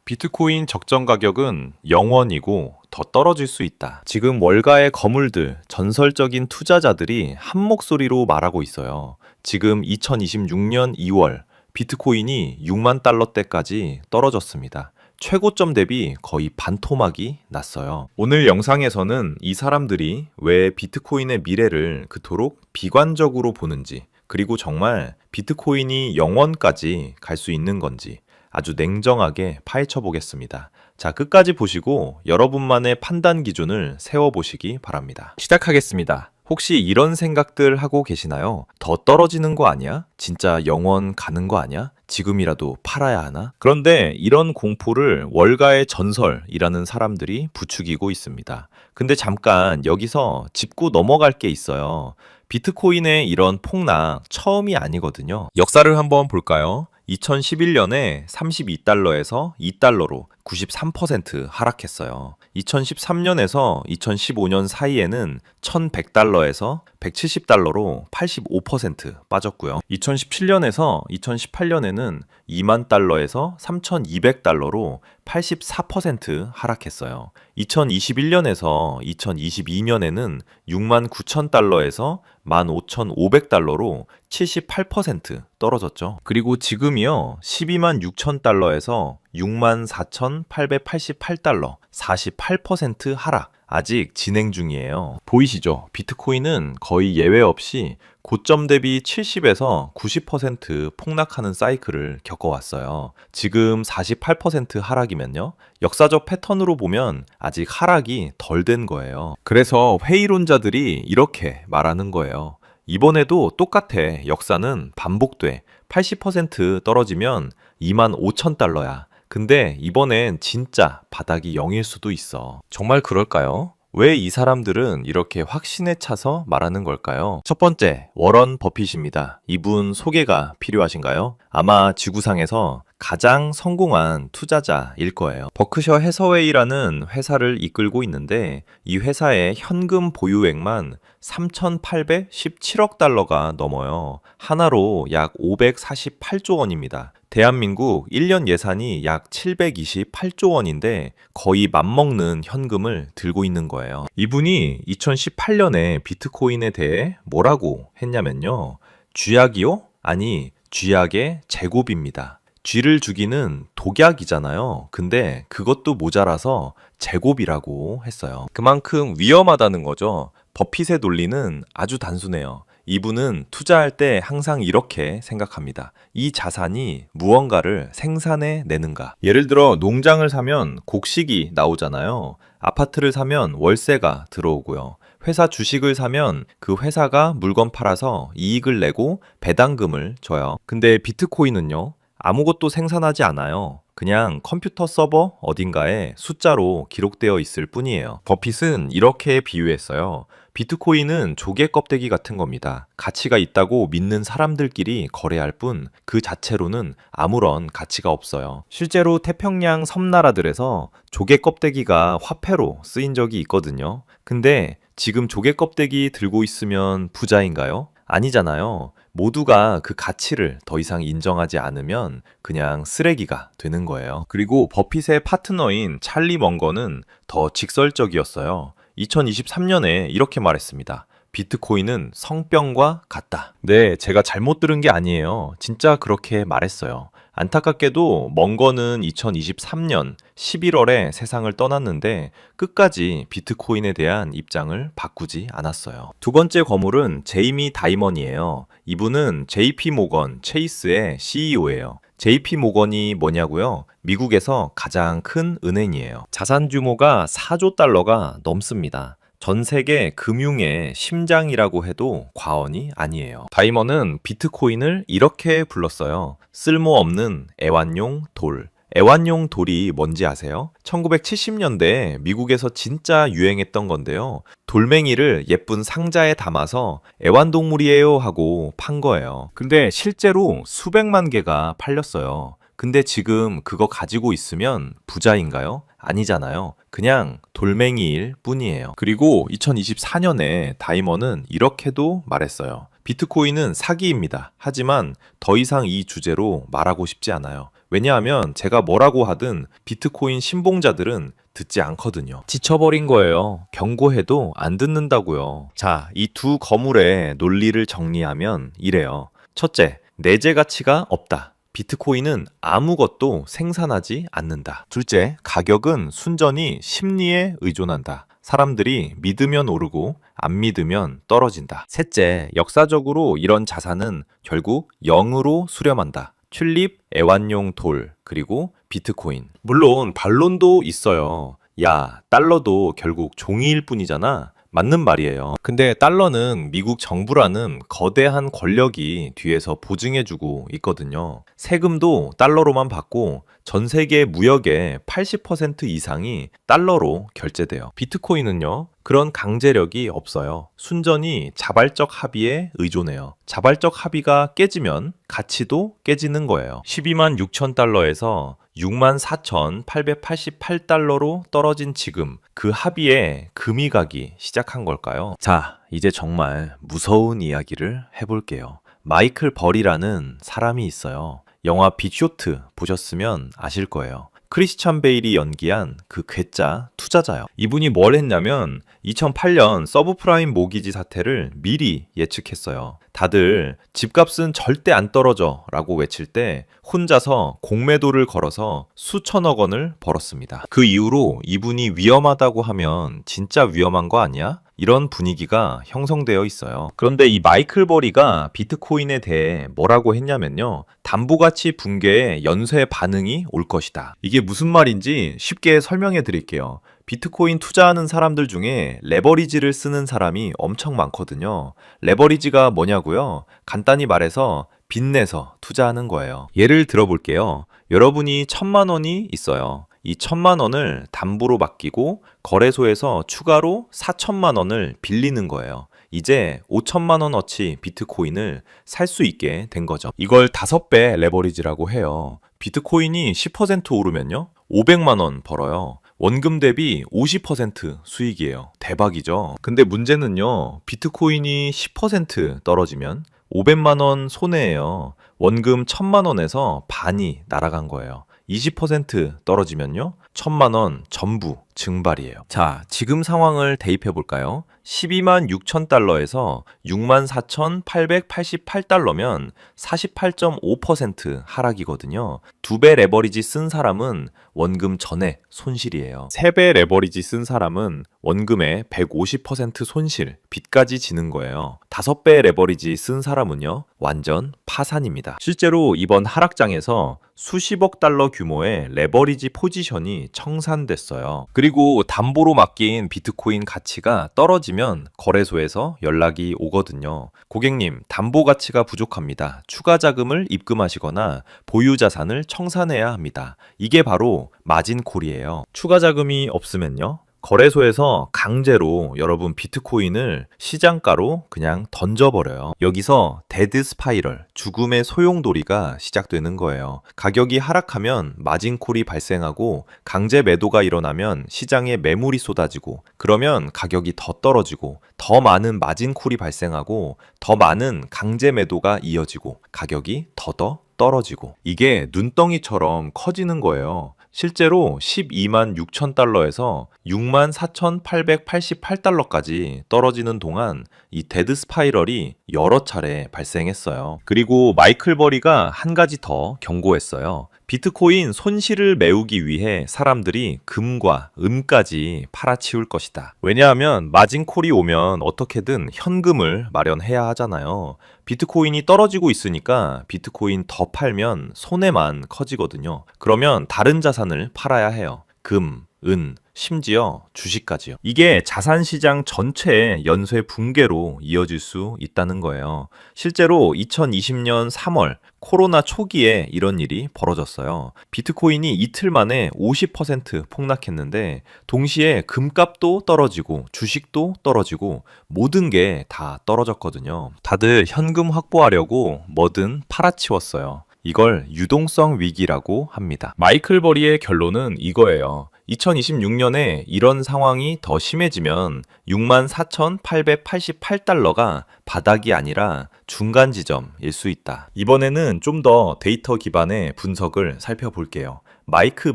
비트코인 적정 가격은 0원이고 더 떨어질 수 있다. 지금 월가의 거물들, 전설적인 투자자들이 한 목소리로 말하고 있어요. 지금 2026년 2월 비트코인이 6만 달러대까지 떨어졌습니다. 최고점 대비 거의 반토막이 났어요. 오늘 영상에서는 이 사람들이 왜 비트코인의 미래를 그토록 비관적으로 보는지, 그리고 정말 비트코인이 0원까지 갈 수 있는 건지 아주 냉정하게 파헤쳐 보겠습니다. 자, 끝까지 보시고 여러분만의 판단 기준을 세워보시기 바랍니다. 시작하겠습니다. 혹시 이런 생각들 하고 계시나요? 더 떨어지는 거 아니야? 진짜 0원 가는 거 아니야? 지금이라도 팔아야 하나? 그런데 이런 공포를 월가의 전설이라는 사람들이 부추기고 있습니다. 근데 잠깐 여기서 짚고 넘어갈 게 있어요. 비트코인의 이런 폭락 처음이 아니거든요. 역사를 한번 볼까요? 2011년에 32달러에서 2달러로 93% 하락했어요. 2013년에서 2015년 사이에는 1100달러에서 170달러로 85% 빠졌고요. 2017년에서 2018년에는 2만 달러에서 3200달러로 84% 하락했어요. 2021년에서 2022년에는 6만 9천 달러에서 15,500달러로 78% 떨어졌죠. 그리고 지금이요, 12만 6천 달러에서 6만 4,888달러, 48% 하락. 아직 진행 중이에요. 보이시죠? 비트코인은 거의 예외 없이 고점 대비 70에서 90% 폭락하는 사이클을 겪어왔어요. 지금 48% 하락이면요, 역사적 패턴으로 보면 아직 하락이 덜 된 거예요. 그래서 회의론자들이 이렇게 말하는 거예요. 이번에도 똑같아. 역사는 반복돼. 80% 떨어지면 2만 5천 달러야. 근데 이번엔 진짜 바닥이 0일 수도 있어. 정말 그럴까요? 왜 이 사람들은 이렇게 확신에 차서 말하는 걸까요? 첫 번째, 워런 버핏입니다. 이분 소개가 필요하신가요? 아마 지구상에서 가장 성공한 투자자일 거예요. 버크셔 해서웨이라는 회사를 이끌고 있는데 이 회사의 현금 보유액만 3,817억 달러가 넘어요. 하나로 약 548조 원입니다. 대한민국 1년 예산이 약 728조 원인데 거의 맞먹는 현금을 들고 있는 거예요. 이분이 2018년에 비트코인에 대해 뭐라고 했냐면요. 쥐약이요? 아니, 쥐약의 제곱입니다. 쥐를 죽이는 독약이잖아요. 근데 그것도 모자라서 제곱이라고 했어요. 그만큼 위험하다는 거죠. 버핏의 논리는 아주 단순해요. 이분은 투자할 때 항상 이렇게 생각합니다. 이 자산이 무언가를 생산해 내는가. 예를 들어 농장을 사면 곡식이 나오잖아요. 아파트를 사면 월세가 들어오고요. 회사 주식을 사면 그 회사가 물건 팔아서 이익을 내고 배당금을 줘요. 근데 비트코인은요, 아무것도 생산하지 않아요. 그냥 컴퓨터 서버 어딘가에 숫자로 기록되어 있을 뿐이에요. 버핏은 이렇게 비유했어요. 비트코인은 조개 껍데기 같은 겁니다. 가치가 있다고 믿는 사람들끼리 거래할 뿐 그 자체로는 아무런 가치가 없어요. 실제로 태평양 섬나라들에서 조개 껍데기가 화폐로 쓰인 적이 있거든요. 근데 지금 조개 껍데기 들고 있으면 부자인가요? 아니잖아요. 모두가 그 가치를 더 이상 인정하지 않으면 그냥 쓰레기가 되는 거예요. 그리고 버핏의 파트너인 찰리 먼거는 더 직설적이었어요. 2023년에 이렇게 말했습니다. 비트코인은 성병과 같다. 네, 제가 잘못 들은 게 아니에요. 진짜 그렇게 말했어요. 안타깝게도 먼거는 2023년 11월에 세상을 떠났는데 끝까지 비트코인에 대한 입장을 바꾸지 않았어요. 두 번째 거물은 제이미 다이먼이에요. 이분은 JP 모건 체이스의 CEO예요. JP 모건이 뭐냐고요? 미국에서 가장 큰 은행이에요. 자산 규모가 4조 달러가 넘습니다. 전 세계 금융의 심장이라고 해도 과언이 아니에요. 다이먼은 비트코인을 이렇게 불렀어요. 쓸모없는 애완용 돌. 애완용 돌이 뭔지 아세요? 1970년대에 미국에서 진짜 유행했던 건데요. 돌멩이를 예쁜 상자에 담아서 애완동물이에요 하고 판 거예요. 근데 실제로 수백만 개가 팔렸어요. 근데 지금 그거 가지고 있으면 부자인가요? 아니잖아요. 그냥 돌멩이일 뿐이에요. 그리고 2024년에 다이먼은 이렇게도 말했어요. 비트코인은 사기입니다. 하지만 더 이상 이 주제로 말하고 싶지 않아요. 왜냐하면 제가 뭐라고 하든 비트코인 신봉자들은 듣지 않거든요. 지쳐버린 거예요. 경고해도 안 듣는다고요. 자, 이 두 거물의 논리를 정리하면 이래요. 첫째, 내재 가치가 없다. 비트코인은 아무것도 생산하지 않는다. 둘째, 가격은 순전히 심리에 의존한다. 사람들이 믿으면 오르고 안 믿으면 떨어진다. 셋째, 역사적으로 이런 자산은 결국 0으로 수렴한다. 튤립, 애완용 돌, 그리고 비트코인. 물론 반론도 있어요. 야, 달러도 결국 종이일 뿐이잖아. 맞는 말이에요. 근데 달러는 미국 정부라는 거대한 권력이 뒤에서 보증해주고 있거든요. 세금도 달러로만 받고 전 세계 무역의 80% 이상이 달러로 결제돼요. 비트코인은요, 그런 강제력이 없어요. 순전히 자발적 합의에 의존해요. 자발적 합의가 깨지면 가치도 깨지는 거예요. 12만 6천 달러에서 64,888달러로 떨어진 지금 그 합의에 금이 가기 시작한 걸까요? 자, 이제 정말 무서운 이야기를 해볼게요. 마이클 벌이라는 사람이 있어요. 영화 빅쇼트 보셨으면 아실 거예요. 크리스찬 베일이 연기한 그 괴짜 투자자요. 이분이 뭘 했냐면 2008년 서브프라임 모기지 사태를 미리 예측했어요. 다들 집값은 절대 안 떨어져 라고 외칠 때 혼자서 공매도를 걸어서 수천억 원을 벌었습니다. 그 이후로 이분이 위험하다고 하면 진짜 위험한 거 아니야? 이런 분위기가 형성되어 있어요. 그런데 이 마이클 버리가 비트코인에 대해 뭐라고 했냐면요. 담보가치 붕괴에 연쇄 반응이 올 것이다. 이게 무슨 말인지 쉽게 설명해 드릴게요. 비트코인 투자하는 사람들 중에 레버리지를 쓰는 사람이 엄청 많거든요. 레버리지가 뭐냐고요? 간단히 말해서 빚내서 투자하는 거예요. 예를 들어볼게요. 여러분이 1,000만 원이 있어요. 이 1,000만 원을 담보로 맡기고 거래소에서 추가로 4,000만 원을 빌리는 거예요. 이제 5,000만 원어치 비트코인을 살 수 있게 된 거죠. 이걸 5배 레버리지라고 해요. 비트코인이 10% 오르면요. 500만 원 벌어요. 원금 대비 50% 수익이에요. 대박이죠. 근데 문제는요. 비트코인이 10% 떨어지면 500만 원 손해예요. 원금 1,000만 원에서 반이 날아간 거예요. 20% 떨어지면요. 1,000만 원 전부 증발이에요. 자, 지금 상황을 대입해 볼까요? 12만 6천 달러에서 6만 4,888달러면 48.5% 하락이거든요. 2배 레버리지 쓴 사람은 원금 전액 손실이에요. 3배 레버리지 쓴 사람은 원금의 150% 손실, 빚까지 지는 거예요. 5배 레버리지 쓴 사람은요, 완전 파산입니다. 실제로 이번 하락장에서 수십억 달러 규모의 레버리지 포지션이 청산됐어요. 그리고 담보로 맡긴 비트코인 가치가 떨어지면 거래소에서 연락이 오거든요. 고객님, 담보 가치가 부족합니다. 추가 자금을 입금하시거나 보유 자산을 청산해야 합니다. 이게 바로 마진콜이에요. 추가 자금이 없으면요. 거래소에서 강제로 여러분 비트코인을 시장가로 그냥 던져버려요. 여기서 데드 스파이럴, 죽음의 소용돌이가 시작되는 거예요. 가격이 하락하면 마진콜이 발생하고 강제 매도가 일어나면 시장에 매물이 쏟아지고 그러면 가격이 더 떨어지고 더 많은 마진콜이 발생하고 더 많은 강제 매도가 이어지고 가격이 더더 떨어지고 이게 눈덩이처럼 커지는 거예요. 실제로 12만 6천 달러에서 6만 4,888달러까지 떨어지는 동안 이 데드 스파이럴이 여러 차례 발생했어요. 그리고 마이클 버리가 한 가지 더 경고했어요. 비트코인 손실을 메우기 위해 사람들이 금과 은까지 팔아치울 것이다. 왜냐하면 마진콜이 오면 어떻게든 현금을 마련해야 하잖아요. 비트코인이 떨어지고 있으니까 비트코인 더 팔면 손해만 커지거든요. 그러면 다른 자산을 팔아야 해요. 금, 은, 심지어 주식까지요. 이게 자산시장 전체의 연쇄 붕괴로 이어질 수 있다는 거예요. 실제로 2020년 3월 코로나 초기에 이런 일이 벌어졌어요. 비트코인이 이틀 만에 50% 폭락했는데 동시에 금값도 떨어지고 주식도 떨어지고 모든 게 다 떨어졌거든요. 다들 현금 확보하려고 뭐든 팔아치웠어요. 이걸 유동성 위기라고 합니다. 마이클 버리의 결론은 이거예요. 2026년에 이런 상황이 더 심해지면 64,888달러가 바닥이 아니라 중간 지점일 수 있다. 이번에는 좀 더 데이터 기반의 분석을 살펴볼게요. 마이크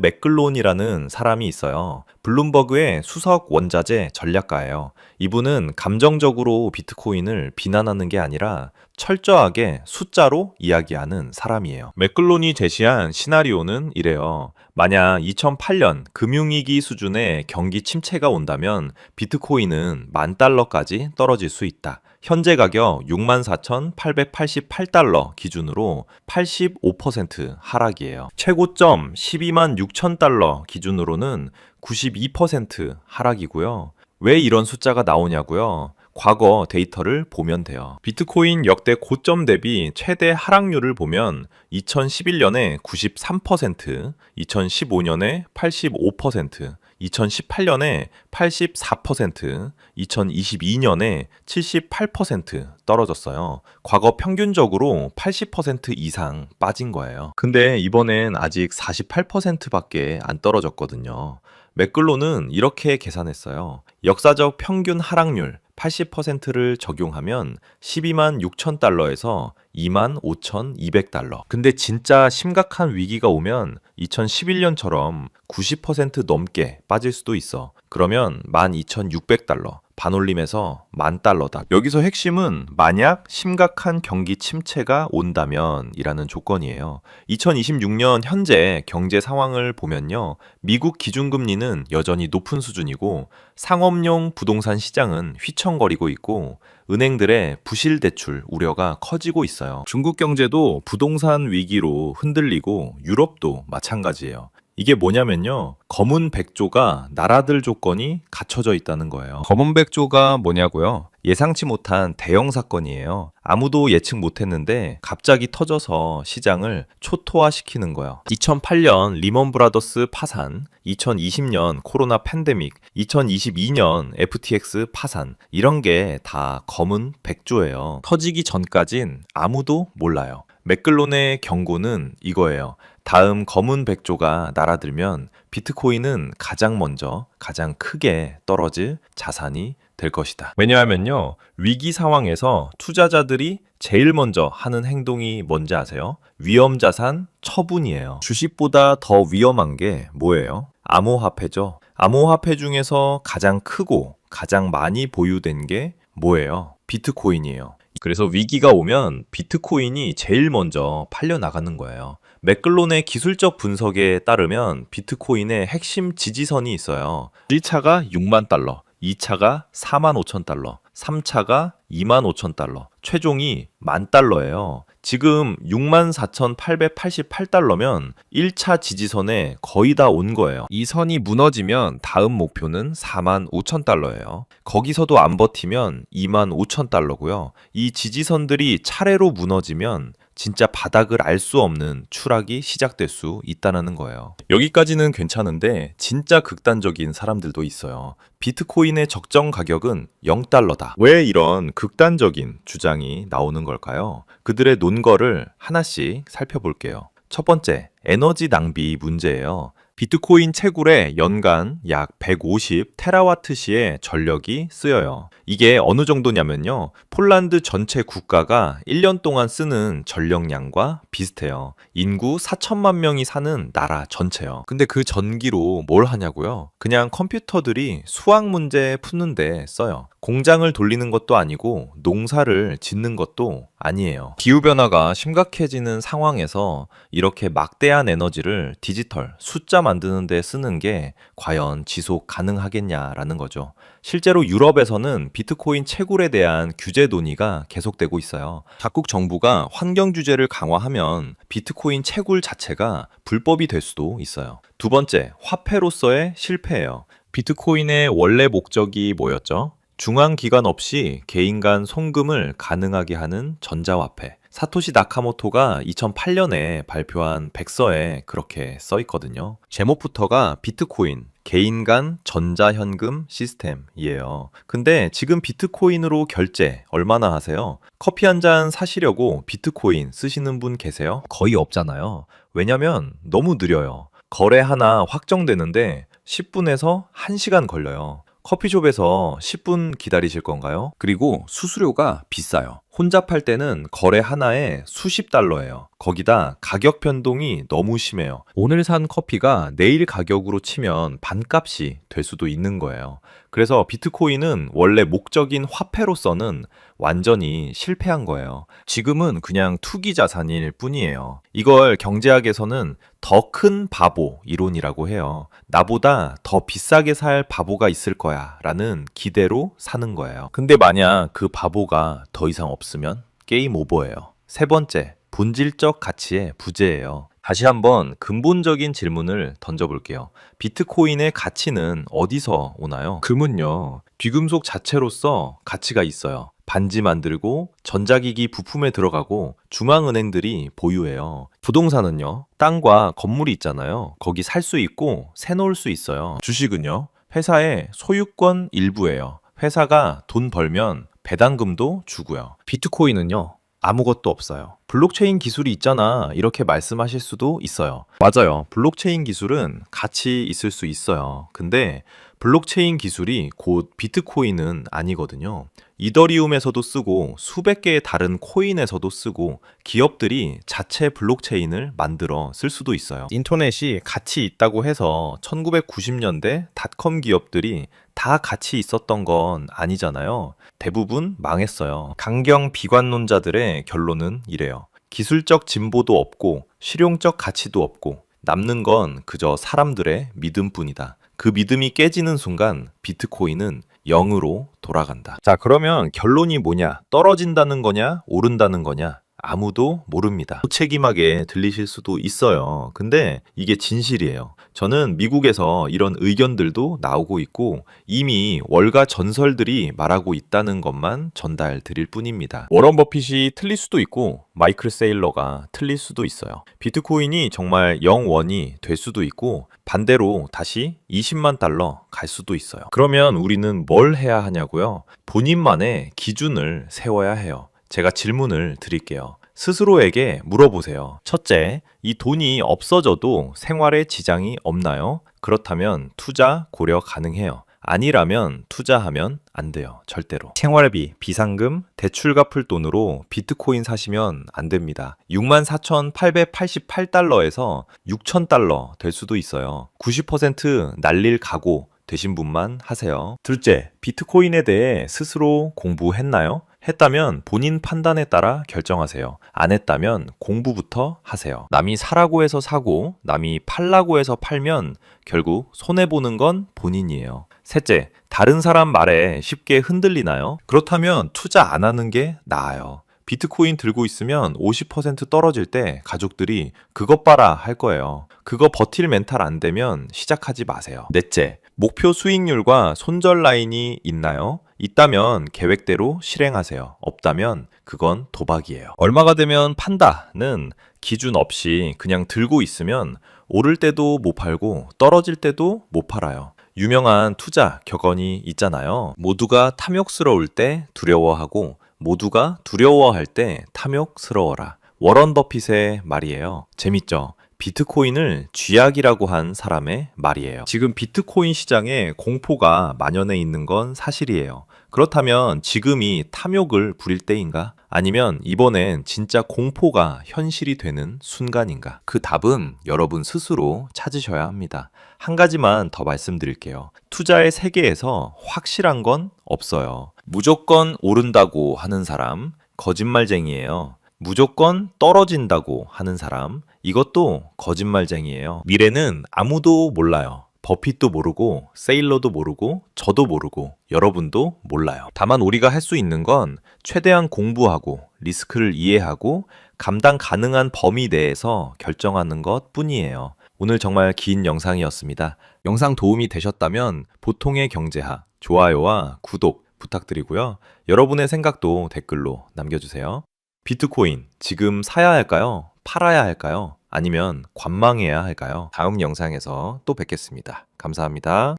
맥글론이라는 사람이 있어요. 블룸버그의 수석 원자재 전략가예요. 이분은 감정적으로 비트코인을 비난하는 게 아니라 철저하게 숫자로 이야기하는 사람이에요. 맥글론이 제시한 시나리오는 이래요. 만약 2008년 금융위기 수준의 경기 침체가 온다면 비트코인은 10,000달러까지 떨어질 수 있다. 현재 가격 64,888달러 기준으로 85% 하락이에요. 최고점 126,000달러 기준으로는 92% 하락이고요. 왜 이런 숫자가 나오냐고요? 과거 데이터를 보면 돼요. 비트코인 역대 고점 대비 최대 하락률을 보면 2011년에 93%, 2015년에 85%, 2018년에 84%, 2022년에 78% 떨어졌어요. 과거 평균적으로 80% 이상 빠진 거예요. 근데 이번엔 아직 48%밖에 안 떨어졌거든요. 맥글론은 이렇게 계산했어요. 역사적 평균 하락률 80%를 적용하면 126,000달러에서 25,200달러. 근데 진짜 심각한 위기가 오면 2011년처럼 90% 넘게 빠질 수도 있어. 그러면 12,600달러. 반올림에서 10,000달러다. 여기서 핵심은 만약 심각한 경기 침체가 온다면 이라는 조건이에요. 2026년 현재 경제 상황을 보면요. 미국 기준금리는 여전히 높은 수준이고 상업용 부동산 시장은 휘청거리고 있고 은행들의 부실 대출 우려가 커지고 있어요. 중국 경제도 부동산 위기로 흔들리고 유럽도 마찬가지예요. 이게 뭐냐면요. 검은 백조가 날아들 조건이 갖춰져 있다는 거예요. 검은 백조가 뭐냐고요? 예상치 못한 대형 사건이에요. 아무도 예측 못했는데 갑자기 터져서 시장을 초토화시키는 거예요. 2008년 리먼 브라더스 파산, 2020년 코로나 팬데믹, 2022년 FTX 파산 이런 게 다 검은 백조예요. 터지기 전까진 아무도 몰라요. 맥글론의 경고는 이거예요. 다음 검은 백조가 날아들면 비트코인은 가장 먼저 가장 크게 떨어질 자산이 될 것이다. 왜냐하면요. 위기 상황에서 투자자들이 제일 먼저 하는 행동이 뭔지 아세요? 위험자산 처분이에요. 주식보다 더 위험한 게 뭐예요? 암호화폐죠. 암호화폐 중에서 가장 크고 가장 많이 보유된 게 뭐예요? 비트코인이에요. 그래서 위기가 오면 비트코인이 제일 먼저 팔려나가는 거예요. 맥글론의 기술적 분석에 따르면 비트코인의 핵심 지지선이 있어요. 1차가 6만 달러, 2차가 4만 5천 달러, 3차가 2만 5천 달러, 최종이 10,000달러예요. 지금 64,888달러면 1차 지지선에 거의 다 온 거예요. 이 선이 무너지면 다음 목표는 4만 5천 달러예요. 거기서도 안 버티면 2만 5천 달러고요. 이 지지선들이 차례로 무너지면 진짜 바닥을 알 수 없는 추락이 시작될 수 있다는 거예요. 여기까지는 괜찮은데 진짜 극단적인 사람들도 있어요. 비트코인의 적정 가격은 0달러다. 왜 이런 극단적인 주장이 나오는 걸까요? 그들의 논거를 하나씩 살펴볼게요. 첫 번째, 에너지 낭비 문제예요. 비트코인 채굴에 연간 약 150 테라와트시의 전력이 쓰여요. 이게 어느 정도냐면요. 폴란드 전체 국가가 1년 동안 쓰는 전력량과 비슷해요. 인구 4천만 명이 사는 나라 전체요. 근데 그 전기로 뭘 하냐고요? 그냥 컴퓨터들이 수학 문제 푸는데 써요. 공장을 돌리는 것도 아니고 농사를 짓는 것도 아니에요. 기후변화가 심각해지는 상황에서 이렇게 막대한 에너지를 디지털, 숫자 만드는 데 쓰는 게 과연 지속 가능하겠냐라는 거죠. 실제로 유럽에서는 비트코인 채굴에 대한 규제 논의가 계속되고 있어요. 각국 정부가 환경 규제를 강화하면 비트코인 채굴 자체가 불법이 될 수도 있어요. 두 번째, 화폐로서의 실패예요. 비트코인의 원래 목적이 뭐였죠? 중앙기관 없이 개인 간 송금을 가능하게 하는 전자화폐. 사토시 나카모토가 2008년에 발표한 백서에 그렇게 써 있거든요. 제목부터가 비트코인, 개인 간 전자현금 시스템이에요. 근데 지금 비트코인으로 결제 얼마나 하세요? 커피 한 잔 사시려고 비트코인 쓰시는 분 계세요? 거의 없잖아요. 왜냐면 너무 느려요. 거래 하나 확정되는데 10분에서 1시간 걸려요. 커피숍에서 10분 기다리실 건가요? 그리고 수수료가 비싸요. 혼자 팔 때는 거래 하나에 수십 달러예요. 거기다 가격 변동이 너무 심해요. 오늘 산 커피가 내일 가격으로 치면 반값이 될 수도 있는 거예요. 그래서 비트코인은 원래 목적인 화폐로서는 완전히 실패한 거예요. 지금은 그냥 투기 자산일 뿐이에요. 이걸 경제학에서는 더 큰 바보 이론이라고 해요. 나보다 더 비싸게 살 바보가 있을 거야 라는 기대로 사는 거예요. 근데 만약 그 바보가 더 이상 없으면 게임 오버예요. 세 번째, 본질적 가치의 부재예요. 다시 한번 근본적인 질문을 던져볼게요. 비트코인의 가치는 어디서 오나요? 금은요, 귀금속 자체로서 가치가 있어요. 반지 만들고 전자기기 부품에 들어가고 중앙은행들이 보유해요. 부동산은요, 땅과 건물이 있잖아요. 거기 살 수 있고 세놓을 수 있어요. 주식은요, 회사의 소유권 일부예요. 회사가 돈 벌면 배당금도 주고요. 비트코인은요, 아무것도 없어요. 블록체인 기술이 있잖아, 이렇게 말씀하실 수도 있어요. 맞아요. 블록체인 기술은 같이 있을 수 있어요. 근데 블록체인 기술이 곧 비트코인은 아니거든요. 이더리움에서도 쓰고 수백 개의 다른 코인에서도 쓰고 기업들이 자체 블록체인을 만들어 쓸 수도 있어요. 인터넷이 가치 있다고 해서 1990년대 닷컴 기업들이 다 가치 있었던 건 아니잖아요. 대부분 망했어요. 강경 비관론자들의 결론은 이래요. 기술적 진보도 없고 실용적 가치도 없고 남는 건 그저 사람들의 믿음뿐이다. 그 믿음이 깨지는 순간 비트코인은 0으로 돌아간다. 자, 그러면 결론이 뭐냐? 떨어진다는 거냐? 오른다는 거냐? 아무도 모릅니다. 무책임하게 들리실 수도 있어요. 근데 이게 진실이에요. 저는 미국에서 이런 의견들도 나오고 있고 이미 월가 전설들이 말하고 있다는 것만 전달 드릴 뿐입니다. 워런 버핏이 틀릴 수도 있고 마이클 세일러가 틀릴 수도 있어요. 비트코인이 정말 0원이 될 수도 있고 반대로 다시 20만 달러 갈 수도 있어요. 그러면 우리는 뭘 해야 하냐고요? 본인만의 기준을 세워야 해요. 제가 질문을 드릴게요. 스스로에게 물어보세요. 첫째, 이 돈이 없어져도 생활에 지장이 없나요? 그렇다면 투자 고려 가능해요. 아니라면 투자하면 안 돼요. 절대로. 생활비, 비상금, 대출 갚을 돈으로 비트코인 사시면 안 됩니다. 64,888달러에서 6,000달러 될 수도 있어요. 90% 날릴 각오 되신 분만 하세요. 둘째, 비트코인에 대해 스스로 공부했나요? 했다면 본인 판단에 따라 결정하세요. 안 했다면 공부부터 하세요. 남이 사라고 해서 사고 남이 팔라고 해서 팔면 결국 손해보는 건 본인이에요. 셋째, 다른 사람 말에 쉽게 흔들리나요? 그렇다면 투자 안 하는 게 나아요. 비트코인 들고 있으면 50% 떨어질 때 가족들이 그것 봐라 할 거예요. 그거 버틸 멘탈 안 되면 시작하지 마세요. 넷째, 목표 수익률과 손절 라인이 있나요? 있다면 계획대로 실행하세요. 없다면 그건 도박이에요. 얼마가 되면 판다는 기준 없이 그냥 들고 있으면 오를 때도 못 팔고 떨어질 때도 못 팔아요. 유명한 투자 격언이 있잖아요. 모두가 탐욕스러울 때 두려워하고 모두가 두려워할 때 탐욕스러워라. 워런 버핏의 말이에요. 재밌죠? 비트코인을 쥐약이라고 한 사람의 말이에요. 지금 비트코인 시장에 공포가 만연해 있는 건 사실이에요. 그렇다면 지금이 탐욕을 부릴 때인가? 아니면 이번엔 진짜 공포가 현실이 되는 순간인가? 그 답은 여러분 스스로 찾으셔야 합니다. 한 가지만 더 말씀드릴게요. 투자의 세계에서 확실한 건 없어요. 무조건 오른다고 하는 사람, 거짓말쟁이에요. 무조건 떨어진다고 하는 사람, 이것도 거짓말쟁이에요. 미래는 아무도 몰라요. 버핏도 모르고 세일러도 모르고 저도 모르고 여러분도 몰라요. 다만 우리가 할 수 있는 건 최대한 공부하고 리스크를 이해하고 감당 가능한 범위 내에서 결정하는 것 뿐이에요. 오늘 정말 긴 영상이었습니다. 영상 도움이 되셨다면 보통의 경제학 좋아요와 구독 부탁드리고요. 여러분의 생각도 댓글로 남겨주세요. 비트코인 지금 사야 할까요? 팔아야 할까요? 아니면 관망해야 할까요? 다음 영상에서 또 뵙겠습니다. 감사합니다.